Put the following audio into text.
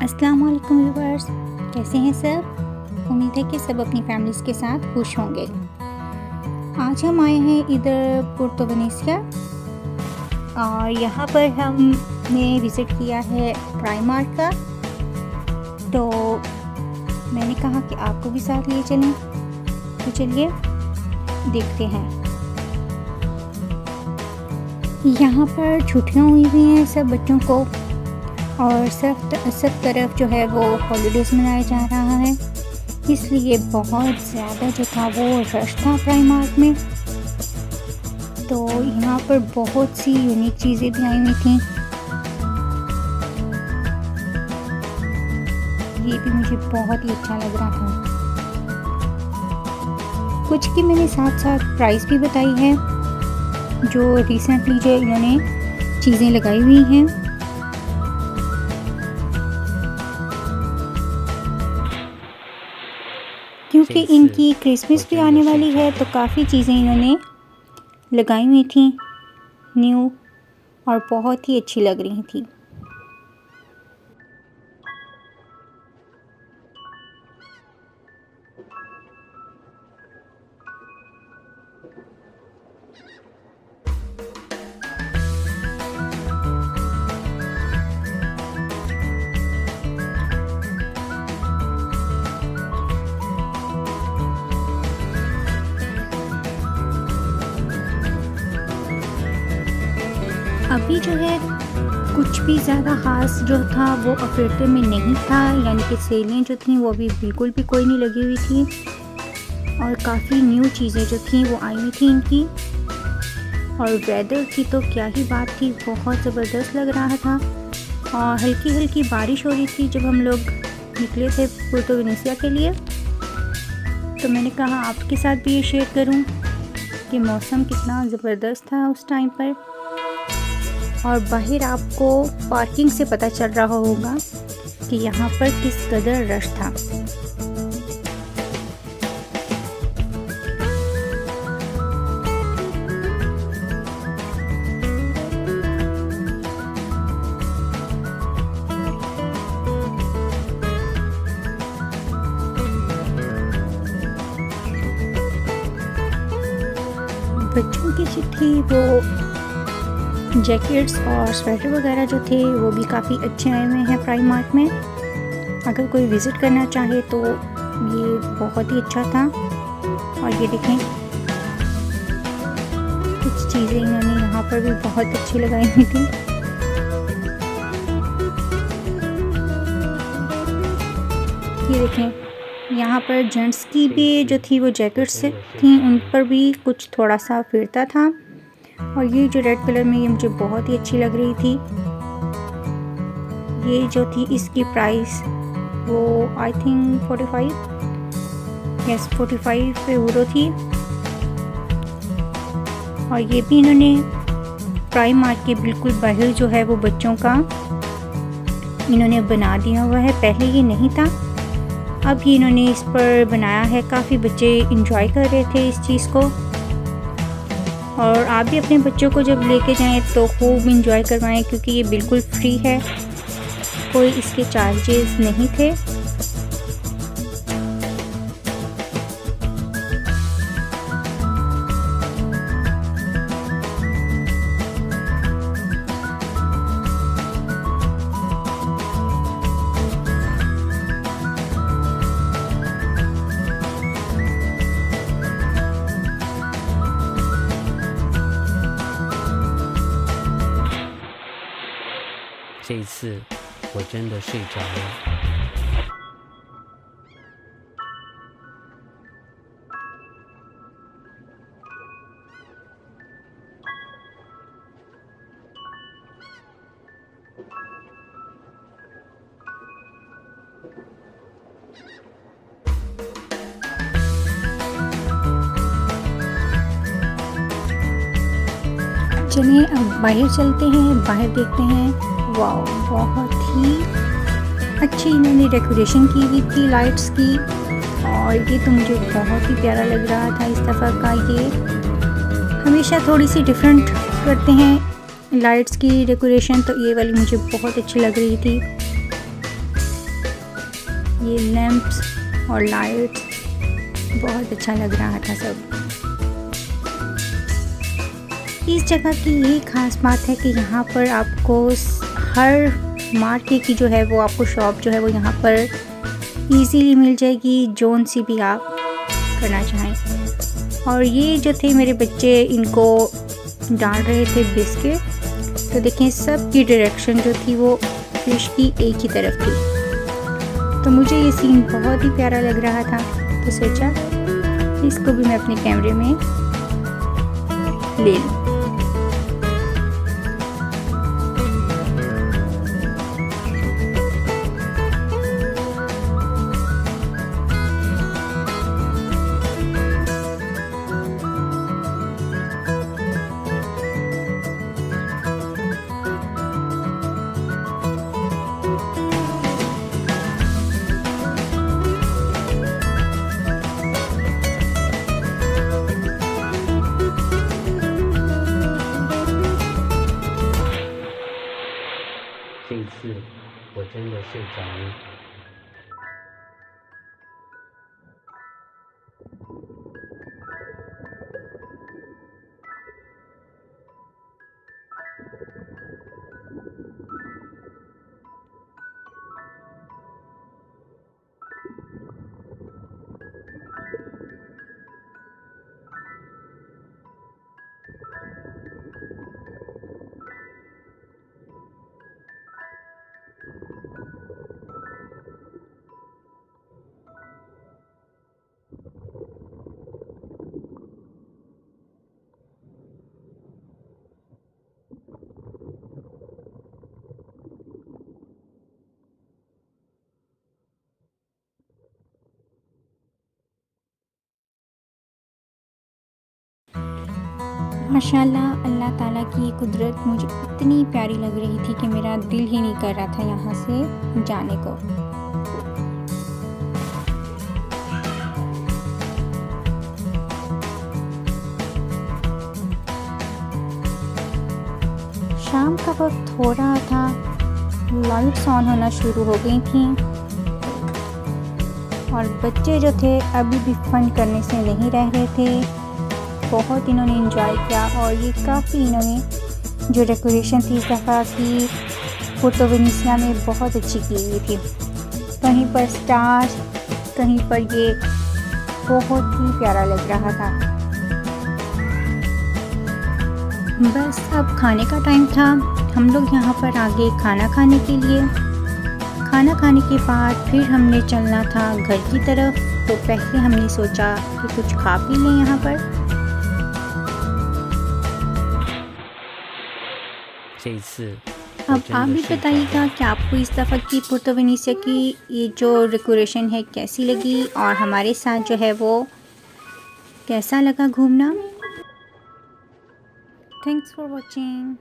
अस्सलाम वालेकुम व्यूअर्स, कैसे हैं सब। उम्मीद है कि सब अपनी फैमिलीज़ के साथ खुश होंगे। आज हम आए हैं इधर पुर्तो वेनेसिया और यहाँ पर हमने विज़िट किया है प्राइमार्क का। तो मैंने कहा कि आपको भी साथ ले चलें, तो चलिए देखते हैं। यहाँ पर छुट्टियाँ हुई हुई हैं सब बच्चों को और सब तरफ जो है वो हॉलीडेज़ मनाया जा रहा है, इसलिए बहुत ज़्यादा जो था वो रश था प्राइमार्क में। तो यहाँ पर बहुत सी यूनिक चीज़ें भी आई हुई थी। ये भी मुझे बहुत ही अच्छा लग रहा था। कुछ की मैंने साथ साथ प्राइस भी बताई है, जो रिसेंटली जो इन्होंने चीज़ें लगाई हुई हैं। क्योंकि इनकी क्रिसमस भी आने वाली है तो काफ़ी चीज़ें इन्होंने लगाई हुई थी न्यू, और बहुत ही अच्छी लग रही थी। अभी जो है कुछ भी ज़्यादा ख़ास जो था वो ऑफर में नहीं था, यानी कि सेलें जो थी वो भी बिल्कुल भी कोई नहीं लगी हुई थी और काफ़ी न्यू चीज़ें जो थी वो आई हुई थी इनकी। और वेदर की तो क्या ही बात थी, बहुत ज़बरदस्त लग रहा था और हल्की हल्की बारिश हो रही थी जब हम लोग निकले थे पुर्तो वेनेसिया के लिए। तो मैंने कहा आपके साथ भी ये शेयर करूं कि मौसम कितना ज़बरदस्त था उस टाइम पर। और बाहर आपको पार्किंग से पता चल रहा होगा कि यहाँ पर किस कदर रश था। बच्चों की जो थी वो जैकेट्स और स्वेटर वगैरह जो थे वो भी काफ़ी अच्छे आए हुए हैं प्राइमार्क में। अगर कोई विज़िट करना चाहे तो ये बहुत ही अच्छा था। और ये देखें कुछ चीज़ें इन्होंने यहाँ पर भी बहुत अच्छी लगाई हुई थी। ये देखें यहाँ पर जेंट्स की भी जो थी वो जैकेट्स थी, उन पर भी कुछ थोड़ा सा फिरता था। और ये जो रेड कलर में ये मुझे बहुत ही अच्छी लग रही थी। ये जो थी इसकी प्राइस वो आई थिंक 45 यूरो थी। और ये भी इन्होंने प्राइमार्क के बिल्कुल बाहर जो है वो बच्चों का इन्होंने बना दिया हुआ है। पहले ये नहीं था, अब ये इन्होंने इस पर बनाया है। काफ़ी बच्चे इंजॉय कर रहे थे इस चीज़ को। और आप भी अपने बच्चों को जब लेके जाएं तो खूब इंजॉय करवाएं, क्योंकि ये बिल्कुल फ्री है, कोई इसके चार्जेस नहीं थे।这一次我真的睡着了。चलिए अब बाहर चलते हैं, बाहर देखते हैं। वाओ, बहुत ही अच्छी इन्होंने डेकोरेशन की हुई थी लाइट्स की, और ये तो मुझे बहुत ही प्यारा लग रहा था इस दफ़ा का। ये हमेशा थोड़ी सी डिफरेंट करते हैं लाइट्स की डेकोरेशन, तो ये वाली मुझे बहुत अच्छी लग रही थी। ये लैंप्स और लाइट्स बहुत अच्छा लग रहा था सब। इस जगह की ये ख़ास बात है कि यहाँ पर आपको हर मार्के की जो है वो आपको शॉप जो है वो यहाँ पर इजीली मिल जाएगी, जोन सी भी आप करना चाहें। और ये जो थे मेरे बच्चे, इनको डाल रहे थे बिस्किट, तो देखें सब की डायरेक्शन जो थी वो फिश की एक ही तरफ थी। तो मुझे ये सीन बहुत ही प्यारा लग रहा था, तो सोचा इसको भी मैं अपने कैमरे में ले लूँ।这一次我真的睡着了。माशाल्लाह, अल्लाह ताला की कुदरत मुझे इतनी प्यारी लग रही थी कि मेरा दिल ही नहीं कर रहा था यहाँ से जाने को। शाम का वक्त हो रहा था, लाइट्स ऑन होना शुरू हो गई थी और बच्चे जो थे अभी भी फन करने से नहीं रह रहे थे। बहुत इन्होंने एंजॉय किया और ये काफ़ी इन्होंने जो डेकोरेशन थी इस दफ़ा की पुर्तो वेनेज़िया में बहुत अच्छी की हुई थी। कहीं पर स्टार्स, कहीं पर ये बहुत ही प्यारा लग रहा था। बस अब खाने का टाइम था, हम लोग यहाँ पर आ गए खाना खाने के लिए। खाना खाने के बाद फिर हमने चलना था घर की तरफ, तो पहले हमने सोचा कि कुछ खा पी लें यहाँ पर। 这一次 अब आप भी बताइएगा कि आपको इस दफ़ा की पुर्तो वेनेज़िया की ये जो डेकोरेशन है कैसी लगी और हमारे साथ जो है वो कैसा लगा घूमना। Thanks for watching.